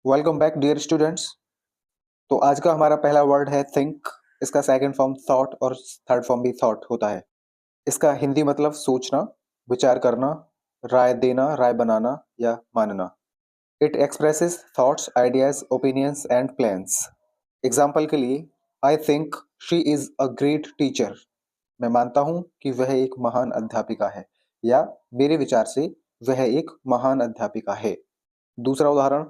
Welcome back dear students. तो आज का हमारा पहला वर्ड है थिंक। इसका सेकंड फॉर्म थॉट और थर्ड फॉर्म भी थॉट होता है। इसका हिंदी मतलब सोचना, विचार करना, राय देना, राय बनाना या मानना। It expresses thoughts, ideas, opinions and plans. Example के लिए, I think she is a great teacher. मैं मानता हूँ कि वह एक महान अध्यापिका है, या मेरे विचार से वह एक महान अध्यापिका है। दूसरा उदाहरण,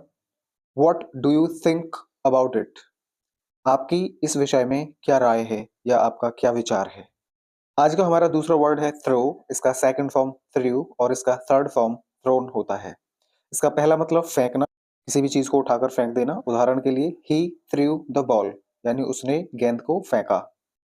what do you think about it. आपकी इस विषय में क्या राय है या आपका क्या विचार है। आज का हमारा दूसरा वर्ड है थ्रो। इसका सेकंड फॉर्म थ्रू और इसका थर्ड फॉर्म थ्रोन होता है। इसका पहला मतलब फेंकना, किसी भी चीज को उठाकर फेंक देना। उदाहरण के लिए, ही थ्रू द बॉल, यानी उसने गेंद को फेंका।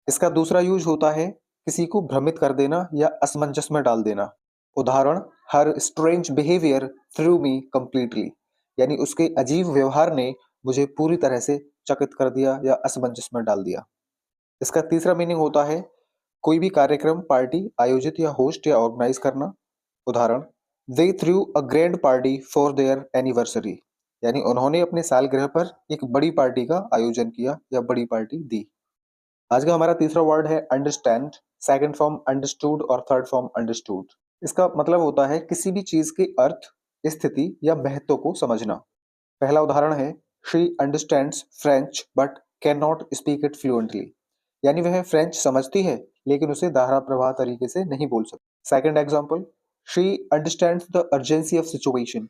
इसका दूसरा यूज होता है किसी को भ्रमित कर देना या असमंजस में डाल देना। उदाहरण, हर स्ट्रेंज बिहेवियर थ्रू मी कंप्लीटली, यानी उसके अजीब व्यवहार ने मुझे पूरी तरह से चकित कर दिया या असमंजस में डाल दिया। इसका तीसरा मीनिंग होता है कोई भी कार्यक्रम, पार्टी आयोजित या होस्ट या ऑर्गेनाइज करना। उदाहरण, they threw a grand party for their anniversary, यानी उन्होंने अपने सालगिरह पर एक बड़ी पार्टी का आयोजन किया या बड़ी पार्टी दी। आज का हमारा तीसरा वर्ड है अंडरस्टैंड। सेकंड फॉर्म अंडरस्टूड और थर्ड फॉर्म अंडरस्टूड। इसका मतलब होता है किसी भी चीज के अर्थ, स्थिति या महत्व को समझना। पहला उदाहरण है, she understands French but can not speak it fluently, यानी वह फ्रेंच समझती है लेकिन उसे धारा प्रवाह तरीके से नहीं बोल सकती। Second example, she understands the urgency of situation,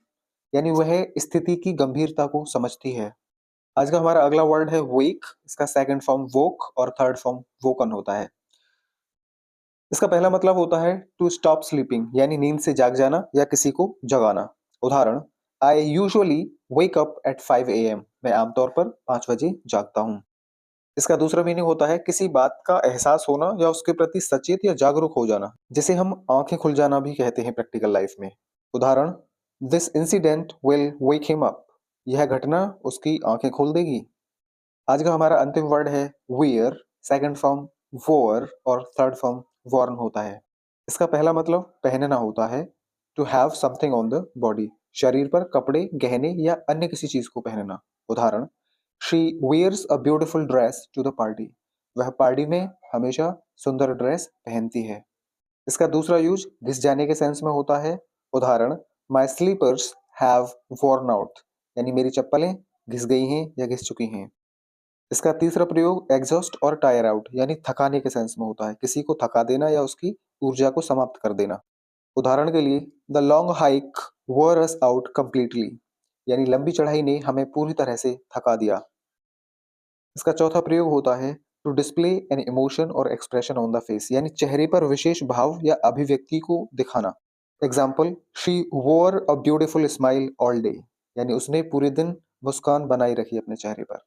यानी वह स्थिति की गंभीरता को समझती है। आज का हमारा अगला वर्ड है वेक। इसका सेकंड फॉर्म वोक और थर्ड फॉर्म वोकन होता है। इसका पहला मतलब होता है टू स्टॉप स्लीपिंग, यानी नींद से जाग जाना या किसी को जगाना। उदाहरण, I usually wake up at 5 AM, मैं आमतौर पर 5 बजे जागता हूँ। इसका दूसरा मीनिंग होता है किसी बात का एहसास होना या उसके प्रति सचेत या जागरूक हो जाना, जिसे हम आंखें खुल जाना भी कहते हैं प्रैक्टिकल लाइफ में। उदाहरण, this incident will wake him up, यह घटना उसकी आंखें खोल देगी। आज का हमारा अंतिम वर्ड है वियर। सेकंड फॉर्म वोअर और थर्ड फॉर्म वॉर्न होता है। इसका पहला मतलब पहनना होता है, to have something on the body, शरीर पर कपड़े, गहने या अन्य किसी चीज को पहनना। उदाहरण, she wears a beautiful dress to the party, वह पार्टी में हमेशा सुंदर ड्रेस पहनती है। इसका दूसरा यूज घिस जाने के सेंस में होता है। उदाहरण, my slippers have worn out, यानी मेरी चप्पलें घिस गई हैं या घिस चुकी हैं। इसका तीसरा प्रयोग एग्जॉस्ट और टायर आउट, यानी थकाने के सेंस में होता है, किसी को थका देना या उसकी ऊर्जा को समाप्त कर देना। उदाहरण के लिए, द लॉन्ग हाइक वोर अस आउट कंप्लीटली, यानी लंबी चढ़ाई ने हमें पूरी तरह से थका दिया। इसका चौथा प्रयोग होता है टू डिस्प्ले एन इमोशन और एक्सप्रेशन ऑन द फेस, यानी चेहरे पर विशेष भाव या अभिव्यक्ति को दिखाना। एग्जाम्पल, शी वोर a beautiful smile all day, यानी उसने पूरे दिन मुस्कान बनाई रखी अपने चेहरे पर।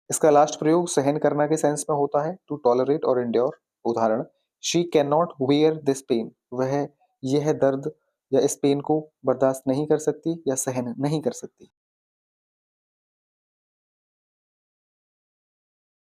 इसका लास्ट प्रयोग सहन करना के सेंस में होता है, टू टॉलरेट और एंड्योर। उदाहरण, she can not wear this pain, वह यह दर्द या इस पेन को बर्दाश्त नहीं कर सकती या सहन नहीं कर सकती।